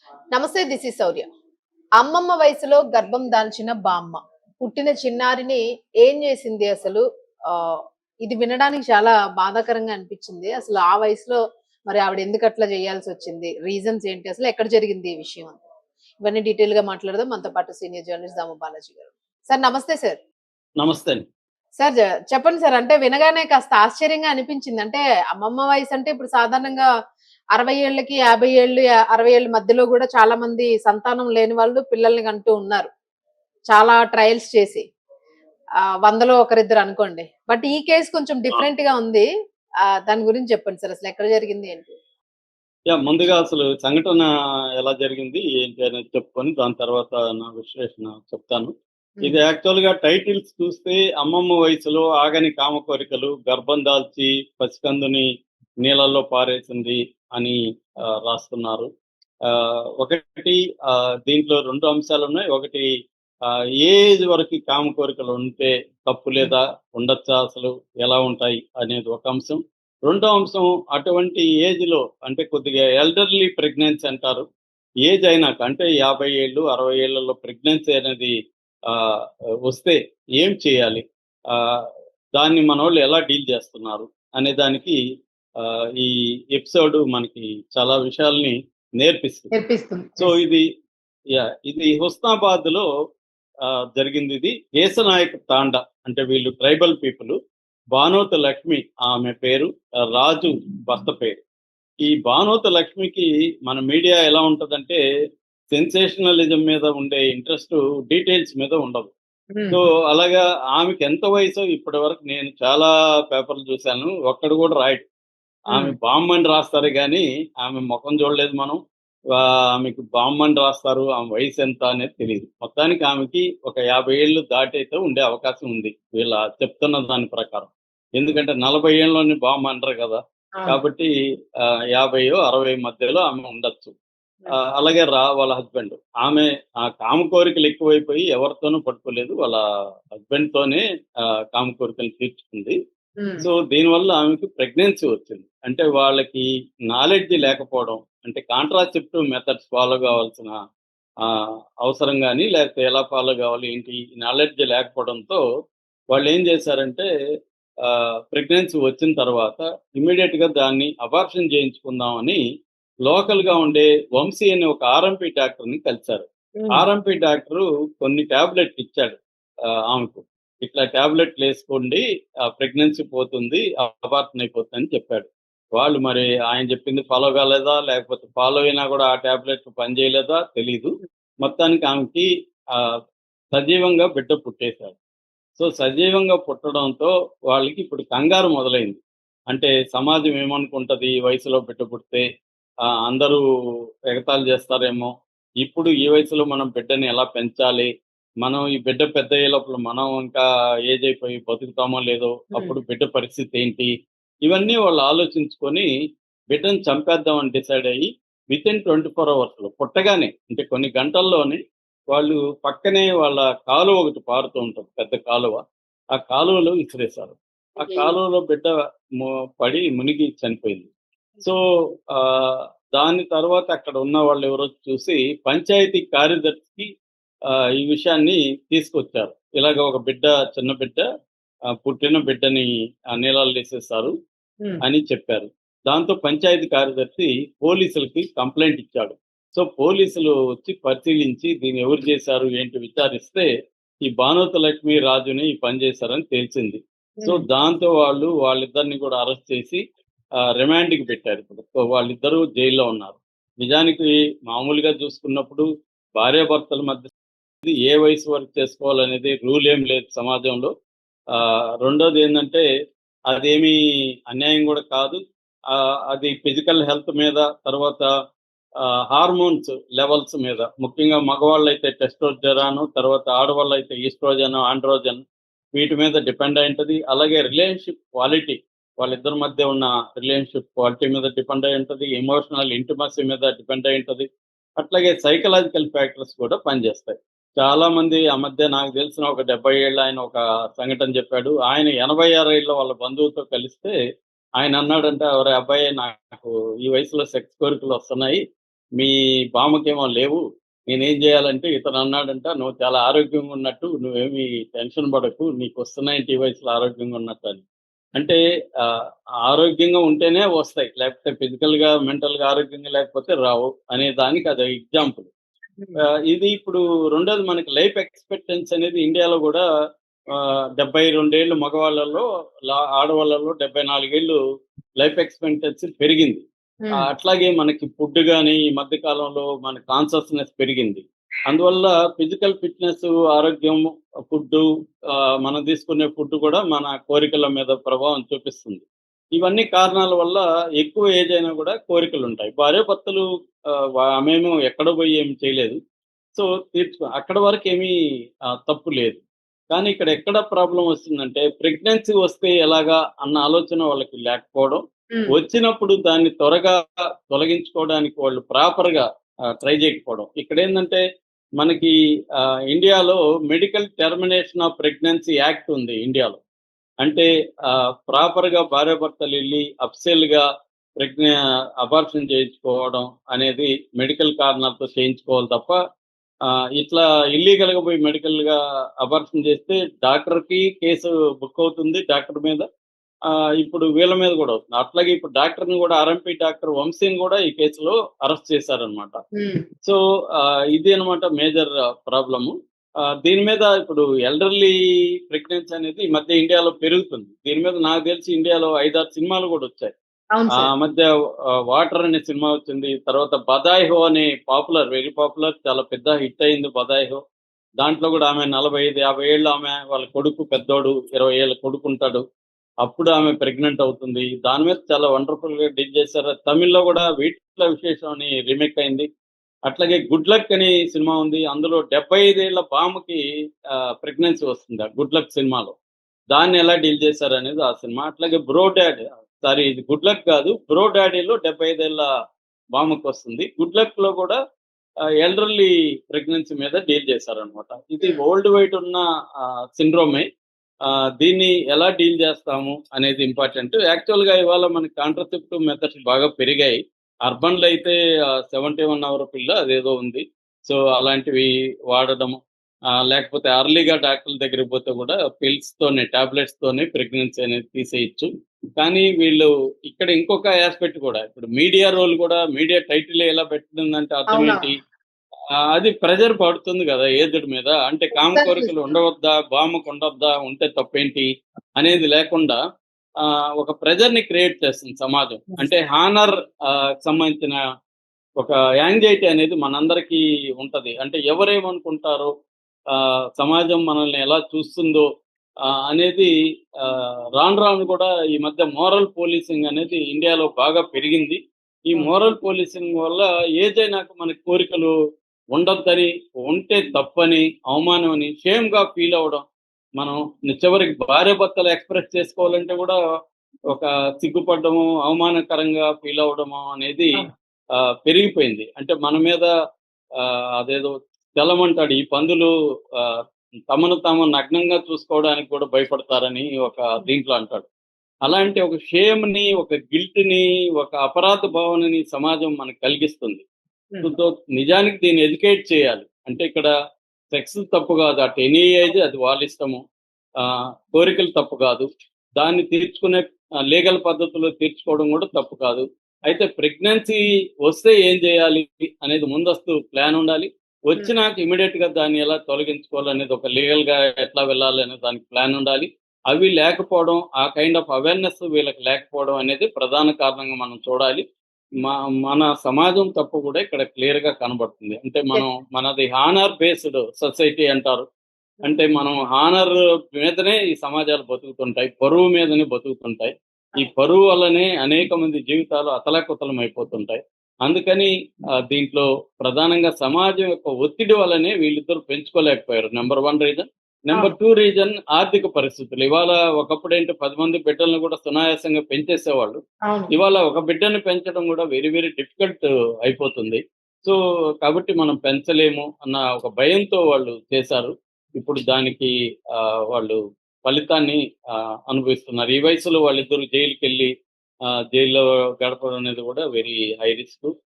నమస్తే, this is శౌర్య. అమ్మమ్మ వయసులో గర్భం దాల్చిన బామ్మ. పుట్టిన చిన్నారిని ఏం చేసింది అసలు? ఆహ్, ఇది వినడానికి చాలా బాధాకరంగా అనిపిచ్చింది. అసలు ఆ వయసులో మరి ఆవిడ ఎందుకట్లా చేయాల్సొచ్చింది? రీజన్స్ ఏంటి? అసలు ఎక్కడ జరిగింది ఈ విషయం అంతా? ఇవన్నీ డీటెయిల్‌గా మాట్లాడదాం. మనతో పాటు సీనియర్ జర్నలిస్ట్ దాము బాలాజీ గారు. సార్ నమస్తే సార్. నమస్తే అండి. సార్ చెప్పండి సార్. అంటే వినగానే కాస్త ఆశ్చర్యంగా అనిపించింది. అంటే అమ్మమ్మ వయసంటే ఇప్పుడు సాధారణంగా 60 ఏళ్ళకి, 50 ఏళ్ళు, 60 ఏళ్ళ మధ్యలో గూడా చాలా మంది సంతానం లేని వాళ్ళు పిల్లల్ని కంటూ ఉన్నారు. చాలా ట్రయల్స్ చేసి. 100లో ఒకరిద్దరు అనుకోండి. బట్ ఈ కేస్ కొంచెం ఆ! డిఫరెంట్‌గా ఉంది. దాని గురించి చెప్పండి సార్. అసలు ఎక్కడ జరిగింది ఏంటి? ముందుగా అసలు సంఘటన ఎలా జరిగింది, ఏంటి అనేది చెప్పుకొని దాని తర్వాత నా విశ్లేషణ చెప్తాను. హ్మ్. ఇది యాక్చువల్‌గా టైటిల్స్ చూస్తే 'అమ్మమ్మ వయసులో ఆగని కామ కోరికలు, గర్భం దాల్చి పసికందుని నీళ్ళల్లో పారేసింది' అని రాస్తున్నారు. ఒకటి దీంట్లో 2 అంశాలున్నాయి. ఒకటి ఏ ఏజ్ వరకు కామ కోరికలు ఉంటే తప్పు హ్మ్. లేదా? ఉండొచ్చా అసలు? ఎలా ఉంటాయి? అనేది ఒక అంశం. రెండో అంశం అటువంటి ఏజ్‌లో అంటే కొద్దిగా ఎల్డర్లీ ప్రెగ్నెన్సీ అంటారు. ఏజ్ అయినాక అంటే 50 ఏళ్ళు, 60 ఏళ్లలో ప్రెగ్నెన్సీ అనేది ఆహ్, వస్తే ఏం చేయాలి? ఆహ్, దాన్ని మనోళ్ళు ఎలా డీల్ చేస్తున్నారు? అనే దానికి ఈ ఎపిసోడ్ మనకి చాలా విషయాల్ని నేర్పిస్తుంది. నేర్పిస్తుంది. So, yes. ఇది హుస్నాబాద్‌లో జరిగిందిది. ఏసనాయక్ తాండా అంటే వీళ్ళు ట్రైబల్ పీపుల్. బానోతు లక్ష్మి ఆమె పేరు. రాజు భర్త పేరు. ఈ బానోతు లక్ష్మికి మన మీడియా ఎలా ఉంటదంటే, సెన్సేషనలిజం మీద ఉండే ఇంట్రెస్టు డీటెయిల్స్ మీద ఉండదు. హ్మ్. సో, అలాగా ఆమెకెంత వయసో ఇప్పటి వరకు నేను చాలా పేపర్‌లు చూసాను. ఒక్కడు కూడా రాయడు. ఆమె హ్మ్. బామ్మని రాస్తారు గానీ, ఆమె మొఖం చూడలేదు మనం. ఆమెకు బామ్మని రాస్తారు. ఆమె వయసెంత అనేది తెలీదు. మొత్తానికి ఆమెకి ఒక 50 ఏళ్ళు దాటైతే ఉండే అవకాశం ఉంది. వీళ్ళ చెప్తున్న దాని ప్రకారం. ఎందుకంటే 40 ఏళ్ళలోని బామ్మ అనరు గదా! అవును. కాబట్టి 50 60 మధ్యలో ఆమె ఉండొచ్చు. హ్మ్. అలాగే వాళ్ళ హస్బెండ్. ఆమె కామ కోరికలు ఎక్కువైపోయి ఎవరితోనూ పడుకోలేదు. వాళ్ళ హస్బెండ్‌తోనే కామ కోరికలు తీర్చుకుంది. హ్మ్. సో, దీనివల్ల ఆమెకి ప్రెగ్నెన్సీ వచ్చింది. అంటే వాళ్ళకి నాలెడ్జ్ లేకపోవడం, అంటే కాంట్రాసెప్టివ్ మెథడ్స్ ఫాలో కావాల్సిన అవసరం గాని, లేకపోతే ఎలా ఫాలో కావాలి ఏంటి నాలెడ్జ్ లేకపోవడంతో వాళ్ళేం చేశారంటే ప్రెగ్నెన్సీ వచ్చిన తర్వాత ఇమ్మీడియేట్‌గా దాన్ని అబార్షన్ చేయించుకుందామని లోకల్‌గా ఉండే వంశీ అనే ఒక ఆర్ఎంపీ డాక్టర్‌ని కలిసారు. హ్మ్. ఆర్ఎంపీ డాక్టరు కొన్ని టాబ్లెట్లు ఇచ్చాడు ఆమెకు. ఇట్లా టాబ్లెట్‌లేసుకోండి ప్రెగ్నెన్సీ పోతుంది, అబార్షన్ అయిపోతుందని చెప్పాడు. వాళ్ళు మరి ఆయన చెప్పింది ఫాలో కాలేదా? లేకపోతే ఫాలో అయినా కూడా ఆ టాబ్లెట్లు పనిచేయలేదా తెలీదు. మొత్తానికి ఆమెకి ఆహ్, సజీవంగా బిడ్డ పుట్టేసాడు. సో, సజీవంగా పుట్టడంతో వాళ్ళకి ఇప్పుడు కంగారు మొదలైంది. అంటే సమాజం ఏమనుకుంటది ఈ వయసులో బిడ్డ పుడితే? అందరూ ఎగతాళి చేస్తారేమో! ఇప్పుడు ఈ వయసులో మనం బిడ్డని ఎలా పెంచాలి? మనం ఈ బిడ్డ పెద్దయ్యే లోపల మనం ఇంకా ఏజ్ అయిపోయి బతుకుతామో లేదో, హ్మ్. అప్పుడు బిడ్డ పరిస్థితి ఏంటి? ఇవన్నీ వాళ్ళు ఆలోచించుకొని బిడ్డని చంపేద్దామని డిసైడ్ అయ్యి వితిన్ 24 అవర్స్‌లో పుట్టగానే అంటే కొన్ని గంటల్లోనే వాళ్ళు పక్కనే వాళ్ళ కాలువ ఒకటి పారుతూ ఉంటది. పెద్ద కాలువ. ఆ కాలువలో విసిరేశారు. ఆ అయ్యయ్యో! కాలువలో బిడ్డ ము పడి మునిగి చనిపోయింది. సో, ఆహ్, దాని తర్వాత అక్కడ ఉన్న వాళ్ళెవరో చూసి పంచాయతీ కార్యదర్శికి ఈ విషయాన్ని తీసుకొచ్చారు. ఇలాగ ఒక బిడ్డ చిన్న బిడ్డ పుట్టిన బిడ్డని నీళ్ళల్లో ఎసేశారు హ్మ్. అని చెప్పారు. దాంతో పంచాయతీ కార్యదర్శి పోలీసులకి కంప్లెయింట్ ఇచ్చాడు. సో, పోలీసులు వచ్చి పరిశీలించి దీన్ని ఎవరు చేశారు ఏంటి విచారిస్తే ఈ భానుత లక్ష్మి రాజుని ఈ పని చేశారని తేల్చింది. సో, హ్మ్. దాంతో వాళ్ళిద్దరిని కూడా అరెస్ట్ చేసి రిమాండ్‌కి పెట్టారు ఇప్పుడు. సో, వాళ్ళిద్దరూ జైల్‌లో ఉన్నారు. నిజానికి మామూలుగా చూసుకున్నప్పుడు భార్యాభర్తల మధ్య ఏ వయసు వరకు చేసుకోవాలనేది రూల్ ఏం లేదు సమాజంలో. రెండోదేందంటే అదేమీ అన్యాయం గూడా కాదు. అది ఫిజికల్ హెల్త్ మీద తర్వాత హార్మోన్స్ లెవెల్స్ మీద ముఖ్యంగా మగవాళ్ళైతే టెస్టోస్టెరాన్ తర్వాత ఆడవాళ్ళైతే ఈస్ట్రోజన్, ఆండ్రోజన్ వీటి మీద డిపెండ్ అయి ఉంటది. అలాగే రిలేషన్‌షిప్ క్వాలిటీ వాళ్ళిద్దరి మధ్య ఉన్న రిలేషన్‌షిప్ క్వాలిటీ మీద డిపెండ్ అయి ఉంటది. ఎమోషనల్ ఇంటిమసీ మీద డిపెండ్ అయి ఉంటది. అట్లాగే సైకలాజికల్ ఫ్యాక్టర్స్ కూడా పనిచేస్తాయి. చాలా మంది ఆ మధ్య నాకు తెలిసిన ఒక 70 ఏళ్ల ఆయన ఒక సంఘటన చెప్పాడు. ఆయన 86 ఏళ్ల వాళ్ళ బంధువుతో కలిస్తే ఆయన అన్నాడంట, "ఒరేయ్ అబ్బాయి నాకు ఈ వయసులో సెక్స్ కోరికలు వస్తున్నాయి. మీ బామ్మకేమో లేవు. నేనేం చేయాలంటే ఇతను అన్నాడంట, "నువ్వు చాలా ఆరోగ్యంగా ఉన్నట్టు, నువ్వేమి టెన్షన్ పడకు. నీకు వస్తున్నాయంట ఈ వయసులో ఆరోగ్యంగా ఉన్నట్టు" అని. అంటే ఆహ్, ఆరోగ్యంగా ఉంటేనే వస్తాయి. లేకపోతే ఫిజికల్‌గా, మెంటల్‌గా ఆరోగ్యంగా లేకపోతే రావు అనే దానికి అదో ఎగ్జాంపుల్. ఇది ఇప్పుడు రెండోది మనకి లైఫ్ ఎక్స్‌పెక్టెన్సీ అనేది ఇండియాలో గూడా 72 ఏళ్ళు మగవాళ్ళలో, ఆడవాళ్ళలో 74 ఏళ్ళు లైఫ్ ఎక్స్‌పెక్టెన్సీ పెరిగింది. అట్లాగే మనకి ఫుడ్ గాని ఈ మధ్య కాలంలో మన కాన్షియస్‌నెస్ పెరిగింది. అందువల్ల ఫిజికల్ ఫిట్‌నెస్, ఆరోగ్యం, ఫుడ్డు, మనం తీసుకునే ఫుడ్ కూడా మన కోరికల మీద ప్రభావం చూపిస్తుంది. ఇవన్నీ కారణాల వల్ల ఎక్కువ ఏజ్ అయినా కూడా కోరికలుంటాయి. భార్యాభర్తలు ఆమేమో ఎక్కడో పోయి ఏమి చేయలేదు. సో, అక్కడి వరకేమీ తప్పు లేదు. కానీ ఇక్కడ ఎక్కడ ప్రాబ్లమ్ వస్తుందంటే, ప్రెగ్నెన్సీ వస్తే ఎలాగా అన్న ఆలోచన వాళ్ళకి లేకపోవడం. వచ్చినప్పుడు దాన్ని త్వరగా తొలగించుకోవడానికి వాళ్ళు ప్రాపర్‌గా ట్రై చేయకపోవడం. ఇక్కడేందంటే మనకి ఇండియాలో medical termination of pregnancy act ఉంది ఇండియాలో. అంటే ప్రాపర్‌గా భార్యాభర్తలెళ్లి అఫ్సెల్‌గా ప్రెగ్న అబార్షన్ చేయించుకోవడం అనేది మెడికల్ కారణాలతో చేయించుకోవాలి తప్ప, ఇట్లా ఇల్లీగల్‌గా పోయి మెడికల్‌గా అబార్షన్ చేస్తే డాక్టర్‌కి కేసు బుక్ అవుతుంది డాక్టర్ మీద. ఇప్పుడు వీళ్ళ మీద గూడా అవుతుంది. అట్లాగే ఇప్పుడు డాక్టర్‌ని గూడా ఆర్ఎంపీ డాక్టర్ వంశీని గూడా ఈ కేసులో అరెస్ట్ చేశారనమాట. సో, ఇది అన్నమాట మేజర్ ప్రాబ్లము. దీని మీద ఇప్పుడు ఎల్డర్లీ ప్రెగ్నెన్సీ అనేది ఈ మధ్య ఇండియాలో పెరుగుతుంది. దీని మీద నాకు తెలిసి ఇండియాలో 5, 6 సినిమాలు గూడా వచ్చాయి. అవును ఆ సార్. మధ్య 'వాటర్' అనే సినిమా వచ్చింది. తర్వాత 'బదాయి హో' అనే వెరీ పాపులర్, చాలా పెద్ద హిట్ అయింది 'బదాయి హో'. దాంట్లో గూడా ఆమె 45, 50 ఏళ్ళు ఆమె, వాళ్ళ కొడుకు పెద్దోడు, 20 ఏళ్ల కొడుకుంటాడు. అప్పుడు ఆమె ప్రెగ్నెంట్ అవుతుంది. దాని మీద చాలా వండర్‌ఫుల్‌గా డీల్ చేశారు. తమిళ్‌లో గూడా 'వీట్ల విశేషం' అని రీమేక్ అయింది. అట్లాగే 'గుడ్ లక్' అని సినిమా ఉంది. అందులో 75 ఏళ్ల బామ్మకి ప్రెగ్నెన్సీ వస్తుంది ఆ 'గుడ్ లక్' సినిమాలో. దాన్ని ఎలా డీల్ చేశారనేది ఆ సినిమా. అట్లాగే 'బ్రో డాడ్', సారీ, ఇది 'గుడ్ లక్' కాదు. 'బ్రో డాడీలో' 75 ఏళ్ల బామ్మకొస్తుంది. 'గుడ్ లక్‌లో' కూడా ఎల్డర్లీ ప్రెగ్నెన్సీ మీద డీల్ చేశారనమాట. ఇది వరల్డ్ వైడ్ ఉన్న సిండ్రోమే. దీన్ని ఎలా డీల్ చేస్తాము అనేది ఇంపార్టెంట్. యాక్చువల్‌గా ఇవాళ మనకి కాంట్రాసెప్టివ్ మెథడ్స్ బాగా పెరిగాయి. అర్బన్‌లో అయితే 71 అవర్ పిల్ అదేదో ఉంది. సో, అలాంటివి వాడడం, లేకపోతే ఎర్లీగా డాక్టర్ల దగ్గరికి పోతే కూడా పిల్స్‌తోనే, టాబ్లెట్స్‌తోనే ప్రెగ్నెన్సీ అనేది తీసేయొచ్చు. కానీ వీళ్ళు ఇక్కడ ఇంకొక యాస్పెక్ట్ కూడా, ఇప్పుడు మీడియా రోల్ కూడా, మీడియా టైటిల్ ఎలా పెట్టిందంటే అర్థం అవునవును. ఏంటి? అది ప్రెషర్ పడుతుంది గదా ఏజ్డ్ మీద. అంటే కామ ఎగ్జాక్ట్‌లీ కోరికలు సార్. ఉండవద్దా? బామ్మకు ఉండొద్దా? ఉంటే తప్పేంటి? అనేది లేకుండా ఒక ప్రెషర్‌ని క్రియేట్ చేస్తుంది సమాజం. అంటే హానర్ సంబంధించిన ఒక యాంగ్జైటీ అనేది మనందరికీ ఉంటది. అంటే ఎవరేమనుకుంటారో, సమాజం మనల్ని ఎలా చూస్తుందో అనేది, రాను రాను కూడా ఈ మధ్య మోరల్ పోలీసింగ్ అనేది ఇండియాలో బాగా పెరిగింది. ఈ అవును. మోరల్ పోలీసింగ్ వల్ల ఏజ్ అయినాక మనకి కోరికలు ఉండొద్దని, ఉంటే తప్పని, అవమానం అని, షేమ్‌గా ఫీల్ అవ్వడం. మనం చివరికి భార్యాభర్తలు ఎక్స్‌ప్రెస్ చేసుకోవాలంటే కూడా ఒక సిగ్గుపడ్డము, అవమానకరంగా ఫీల్ అవ్వడము అనేది అవును. పెరిగిపోయింది. అంటే మన మీద అదేదో తెలమంటాడు, ఈ పందులు ఆహ్, తమను తాము నగ్నంగా చూసుకోవడానికి కూడా భయపడతారని ఒక దీంట్లో అంటాడు. అలాంటి ఒక షేమ్‌ని, ఒక గిల్ట్‌ని, ఒక అపరాధ భావనని సమాజం మనకు కలిగిస్తుంది. హ్మ్. సో, నిజానికి దీన్ని ఎడ్యుకేట్ చేయాలి. అంటే ఇక్కడ సెక్స్ తప్పు కాదు. అట్ ఎనీ ఏజ్ అది వాళ్ళ ఇష్టము. కోరికలు తప్పు కాదు. దాన్ని తీర్చుకునే లీగల్ పద్ధతిలో తీర్చుకోవడం కూడా తప్పు కాదు. అయితే ప్రెగ్నెన్సీ వస్తే ఏం చేయాలి అనేది ముందస్తు ప్లాన్ ఉండాలి. హ్మ్. వచ్చినాక ఇమ్మీడియేట్‌గా దాన్ని ఎలా తొలగించుకోవాలనేది, ఒక లీగల్‌గా ఎట్లా వెళ్ళాలి అనే దానికి ప్లాన్ ఉండాలి. అవి లేకపోవడం, ఆ కైండ్ ఆఫ్ అవేర్‌నెస్ వీళ్ళకి లేకపోవడం అనేది ప్రధాన కారణంగా మనం చూడాలి. మ మన సమాజం తప్పు కూడా ఇక్కడ క్లియర్‌గా కనబడుతుంది. అంటే మనది హానర్ బేస్డ్ సొసైటీ అంటారు. అంటే మనం హానర్ మీదనే ఈ సమాజాలు బతుకుతుంటాయి. పరువు మీదనే బతుకుతుంటాయి. ఈ పరువు వల్లనే అనేక మంది జీవితాలు అతలాకుతలం అయిపోతుంటాయి. అందుకని దీంట్లో ప్రధానంగా సమాజం యొక్క ఒత్తిడి వల్లనే వీళ్ళిద్దరూ పెంచుకోలేకపోయారు. Number 1 reason. నంబర్ అవును. 2 రీజన్ ఆర్థిక పరిస్థితులు. ఇవాళ ఒకప్పుడేంటి 10 మంది బిడ్డలను కూడా సునాయాసంగా పెంచేసేవాళ్ళు. అవును. ఇవాళ ఒక బిడ్డని పెంచడం కూడా వెరీ వెరీ డిఫికల్ట్ అయిపోతుంది. సో, కాబట్టి మనం పెంచలేము అన్న ఒక భయంతో వాళ్ళు చేశారు. ఇప్పుడు దానికి వాళ్ళు ఫలితాన్ని అనుభవిస్తున్నారు. ఈ వయసులో వాళ్ళిద్దరూ జైలుకెళ్ళి జైల్లో గడపడం అనేది కూడా వెరీ హై రిస్క్.